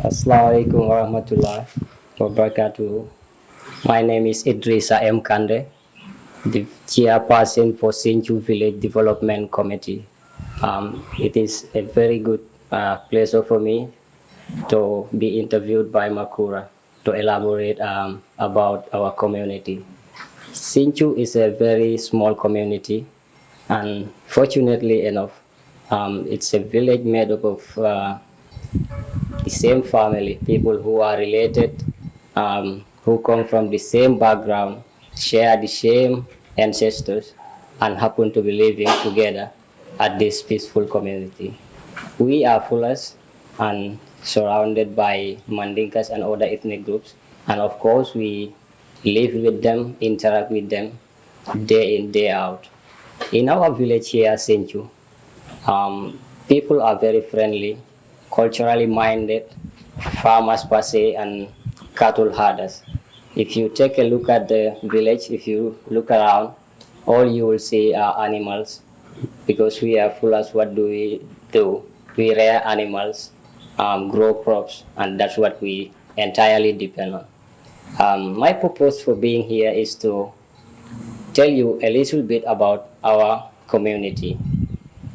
Assalamualaikum warahmatullahi wabarakatuh. My name is 𝙒𝙄𝙉𝘾𝙃, the chairperson for 𝙒𝙀𝙇𝘾𝙊 Village Development Committee. It is a very good pleasure for me to be interviewed by Makura to elaborate about our community. 𝙒𝙀𝙇 is a very small community, and fortunately enough, it's a village made up of the same family, people who are related, who come from the same background, share the same ancestors, and happen to be living together at this peaceful community. We are Fullers and surrounded by Mandinkas and other ethnic groups, and of course we live with them, interact with them day in, day out. In our village here, 𝙒𝙀𝙇, people are very friendly, culturally minded, farmers per se, and cattle herders. If you take a look at the village, if you look around, all you will see are animals, because we are Fullers. What do? We rear animals, grow crops, and that's what we entirely depend on. My purpose for being here is to tell you a little bit about our community.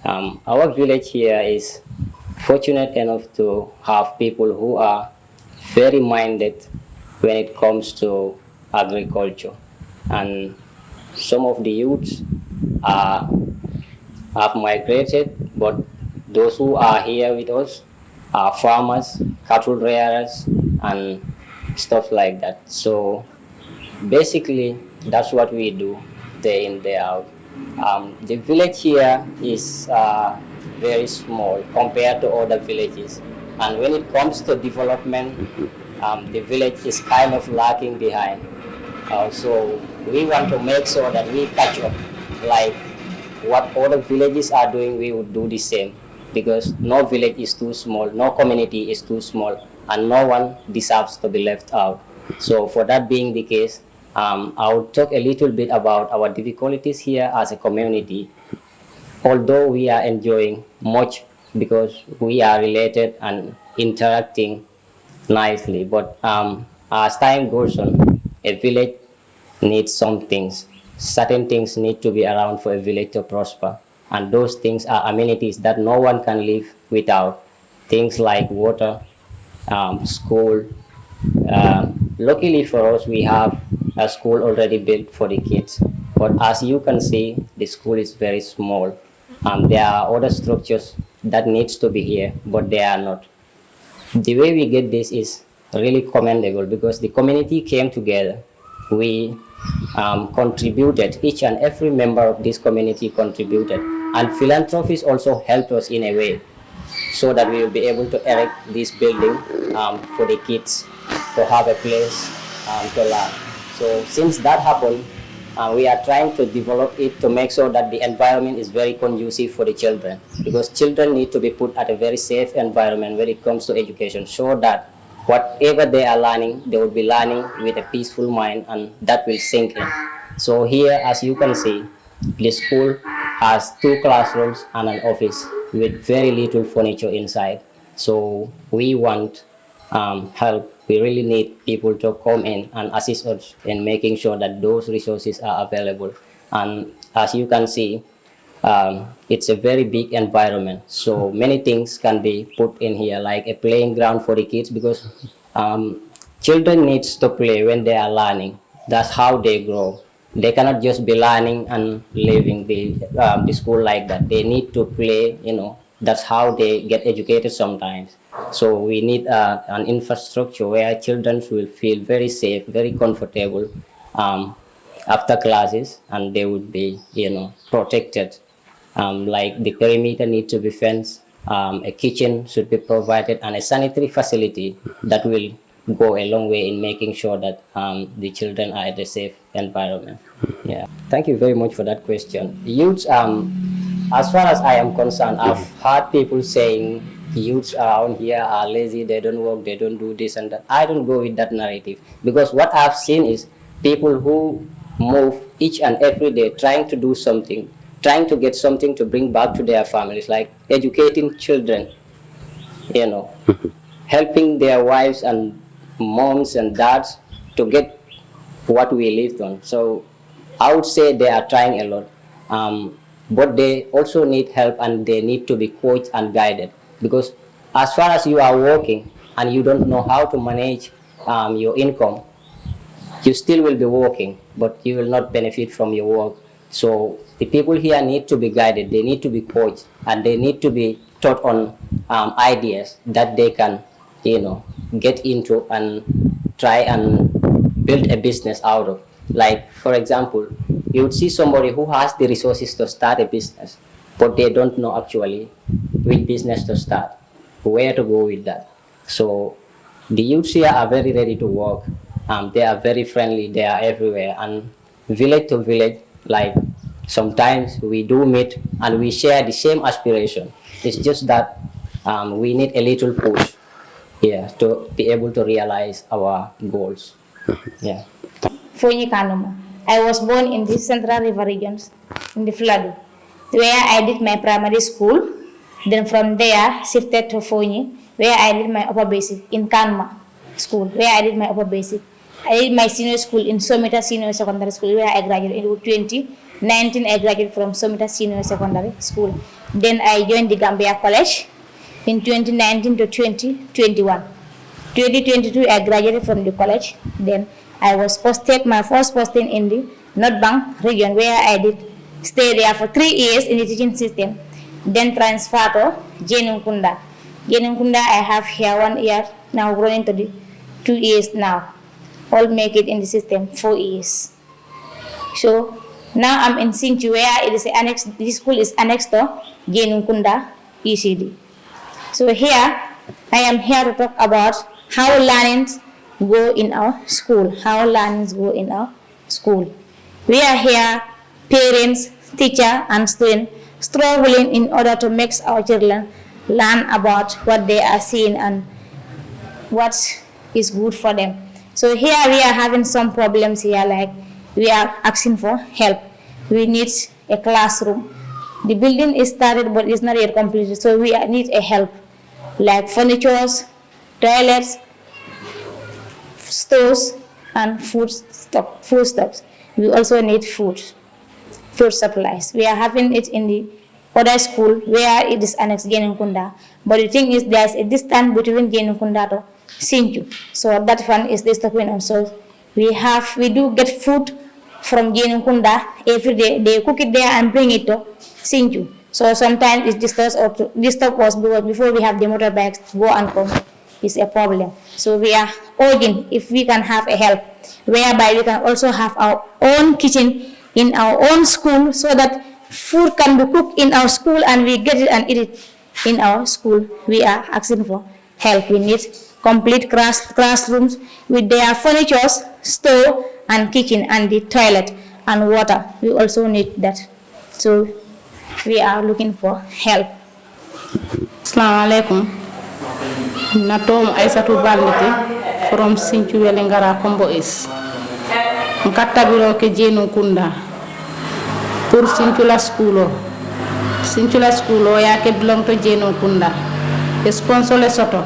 Our village here is fortunate enough to have people who are very minded when it comes to agriculture, and some of the youths have migrated, but those who are here with us are farmers, cattle rearers, and stuff like that. So basically, that's what we do day in, day out. The village here is very small compared to other villages, and when it comes to development, the village is kind of lagging behind. So we want to make sure that we catch up, like what other villages are doing, we would do the same, because no village is too small, no community is too small, and no one deserves to be left out. So for that being the case, I'll talk a little bit about our difficulties here as a community, although we are enjoying much because we are related and interacting nicely. But as time goes on, a village needs some things. Certain things need to be around for a village to prosper. And those things are amenities that no one can live without. Things like water, school. Luckily for us, we have a school already built for the kids. But as you can see, the school is very small. There are other structures that needs to be here, but they are not. The way we get this is really commendable, because the community came together. We contributed, each and every member of this community contributed, and philanthropists also helped us in a way, so that we will be able to erect this building for the kids to have a place to learn. So since that happened, we are trying to develop it to make sure that the environment is very conducive for the children, because children need to be put at a very safe environment when it comes to education, so that whatever they are learning, they will be learning with a peaceful mind, and that will sink in. So here, as you can see, the school has 2 classrooms and an office with very little furniture inside. So we want help. We really need people to come in and assist us in making sure that those resources are available. And as you can see, it's a very big environment, so many things can be put in here, like a playing ground for the kids, because children need to play when they are learning. That's how they grow. They cannot just be learning and leaving the school like that. They need to play, that's how they get educated sometimes. So we need an infrastructure where children will feel very safe, very comfortable after classes, and they would be, protected. Like the perimeter needs to be fenced, a kitchen should be provided, and a sanitary facility that will go a long way in making sure that the children are at a safe environment. Yeah. Thank you very much for that question. Youths, as far as I am concerned, I've heard people saying youths around here are lazy, they don't work, they don't do this and that. I don't go with that narrative, because what I've seen is people who move each and every day trying to do something, trying to get something to bring back to their families, like educating children, helping their wives and moms and dads to get what we lived on. So I would say they are trying a lot, but they also need help and they need to be coached and guided, because as far as you are working and you don't know how to manage your income, you still will be working, but you will not benefit from your work. So the people here need to be guided, they need to be coached, and they need to be taught on ideas that they can, get into and try and build a business out of. Like, for example, you would see somebody who has the resources to start a business, but they don't know actually which business to start, where to go with that. So the youths here are very ready to work. They are very friendly, they are everywhere, and village to village, like sometimes we do meet and we share the same aspiration. It's just that we need a little push here to be able to realize our goals. Yeah. Fonyi Kanuma. I was born in the Central River regions in the Fladu, where I did my primary school. Then from there shifted to Fonyi, where I did my upper basic in Kanma school, where I did my upper basic. I did my senior school in Somita Senior Secondary School, where I graduated in 2019. I graduated from Somita Senior Secondary School. Then I joined the Gambia College in 2019 to 2021. 2022 I graduated from the college. Then I was posted, my first posting in the North Bank region, where I did stay there for 3 years in the teaching system. Then transfer to Jenunkunda. Jenunkunda I have here 1 year, now growing to the 2 years now. All make it in the system 4 years. So now I'm in Sinchu, where it is annex. This school is annexed to Jenunkunda ECD. So here I am here to talk about how learnings go in our school. How learnings go in our school. We are here, parents, teacher, and students, struggling in order to make our children learn about what they are seeing and what is good for them. So here we are having some problems here, like we are asking for help. We need a classroom. The building is started but it's not yet completed, so we need a help, like furnitures, toilets, stores, and food stocks. We also need food supplies. We are having it in the other school where it is annexed Jenunkunda, but the thing is there's a distance between Jenunkunda to Sinchu, so that one is stopping us. So we do get food from Jenunkunda every day. They cook it there and bring it to Sinchu. So sometimes it disturbs us because before we have the motorbikes go and come is a problem. So we are urging if we can have a help whereby we can also have our own kitchen in our own school, so that food can be cooked in our school and we get it and eat it in our school. We are asking for help. We need complete classrooms with their furniture, stove and kitchen, and the toilet and water. We also need that. So we are looking for help. Assalamu alaikum. Natom Aissatou Banditi from Sinchu Welengara Kombo is. Nkatabiro ke Jenunkunda pour Sinchula Schoolo ya ke belong to Jenunkunda. Sponsor le soto.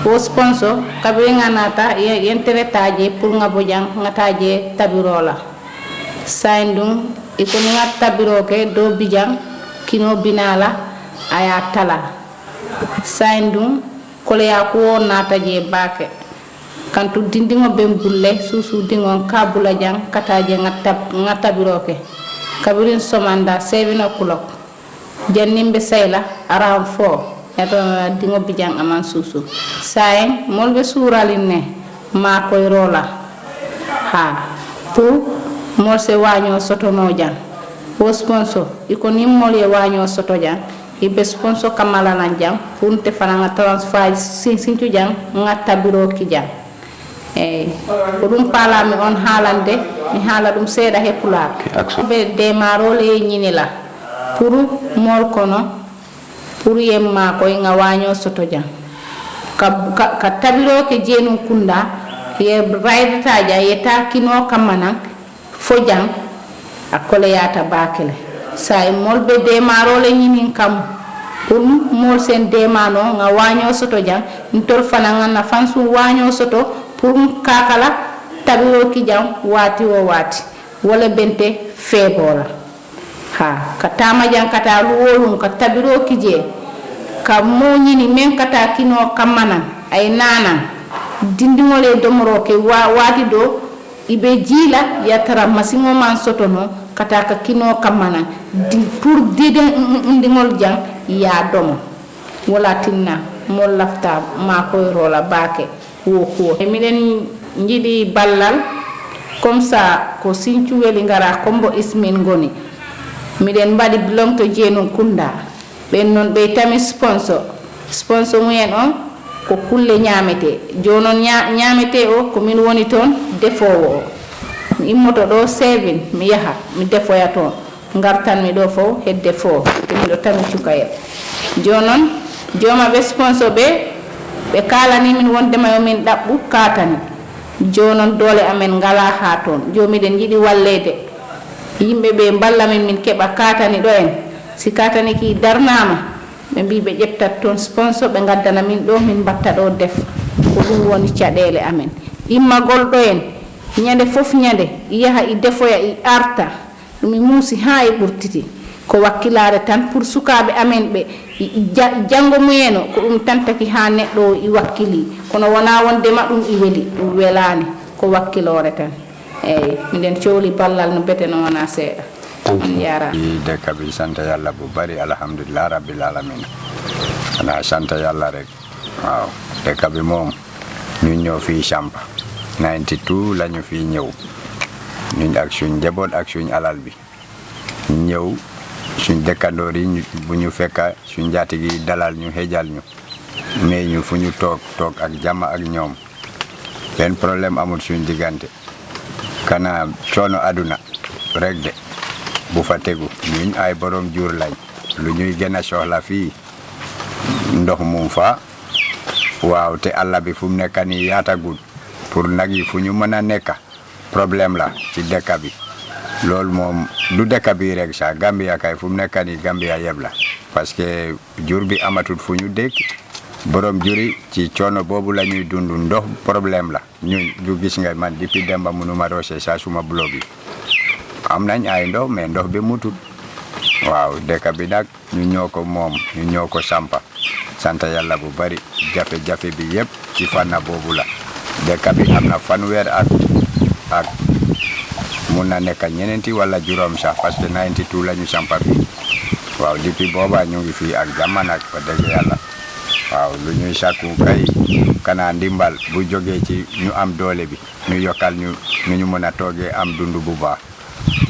O sponsor kabiri nganata yentere taje pour ngabojang ngataje tabirola. Saindung ikoni ngatabiro ke do bijang kino binala ayatala. Saindung kole ya ko nata je bake. Kantu dindingo bembulle susu dingon kabula jang kataje ngatabiroke. Kabirin somanda 7 o'clock. Jannimbe sayla around 4. Eto dingo bijang aman susu. Say molbe suraline ma koy rola. Ha. Pour mol se waño soto no jang. O sponsor ikoni mol ye waño soto jang. Ibe sponsor kamala na jang. Punte fananga transfer sintu jang ngatabiro ki jang. Ɗum palami on haalande mi haala ɗum seeɗa heppulaɓe ɓe démarole e ñinila pour mol kono pour yemma koye nga waño soto jang ka tabiroke Jenunkunda ye raydataja yetta kino kammanan fo jang akkole yata bakele sa e molɓe démarole ñinin kam pour mol sen démano nga waño soto jang ntol fana ngana fansu waño soto pour kakala tabiro ki jam wati o wati wala bente febola ha katama jang kata luwolum ka tabiro ki je ka moñini men kata kino kamana ay nana dindingole domoro ke wati do ibe jila ya tara masimo man soto no kata ka kino kamana di pour dide ndingol jang ya domo wala tinna mo lafta ma koy rola bake wo ko minen njidi ballal comme ça ko sincu weli ngara kombo ismin ngoni miden mbadi belong to 𝙒𝙄𝙇𝘾𝙊 ben non be tami sponsor muyen on ko kulle nyamete jonon nyamete o ko min woni ton defowo mi immoto do 7 mi yaha mi defoya ton ngartan mi do fo hedde fo mi do tami cukayel jonon joma be sponsor be kalani min wonde mayo min dabbu katani jonon dole amen ngala ha ton jomi den yidi wallede yimbe be balla min keba katani do en si katani ki darnama be bi be jeptat ton sponsor be gaddana min do min batta do def ko dum woni ciadele amen imma gol do en nyande fof nyande yaha i defoya i arta dum musi ha e burtiti ko wakkilare tan pour sukabe amen be jango muyeno ko dum tantaki ha neddo i wakkili kono wana wonde ma dum i weli dum welani ko wakkilore tan minen ciowli ballal no bete no wana seeda yara deka bi sante yalla bu bari alhamdulillah rabbil alamin ana sante yalla rek waaw deka bi mom ñu ñëw fi champa 92 lañu fi ñëw ñun ak suñ jabot ak suñ alal bi ñëw suñ dëkkandoor yi bu ñu fekka suñ jaati gi dalal ñu xejal ñu mais ñu fu ñu toog ak jàmm ak ñoom benn problème amul suñ diggante kana coono aduna rek de bu fa tegu ñun ay borom jur lañ lu ñuy gën a soxla fii ndox mu fa waaw te àll bi fu mu nekk nii yaatagul pour nag yi fu ñu mën a nekk problème la ci dëkk bi loolu moom du dëkk bi rek sax Gambia kay fu mu nekk nii Gambia yëpp la parce que jur bi amatul fu ñu dëkk borom juri ci coono boobu la ñuy dund ndox problème la ñun du gis nga man depuis demba mënuma roose sa suma blog yi am nañ ay ndox mais ndox bi mutul waaw dëkk bi nag ñu ñoo ko moom ñu ñoo ko sampa sant yàlla bu bari jafe-jafe bi yëpp ci fànna boobu la dëkk bi am na fanweer ak mun na nekk ñeneenti wala juróom sax parce que 92 la ñu sampa fii waaw depuis booba ñu ngi fii ak jàmm nag ba dëgg yàlla waaw lu ñuy sàkku kay kana ndimbal bu jógee ci ñu am doole bi ñu yokkal ñu mën a toogee am dund bu baax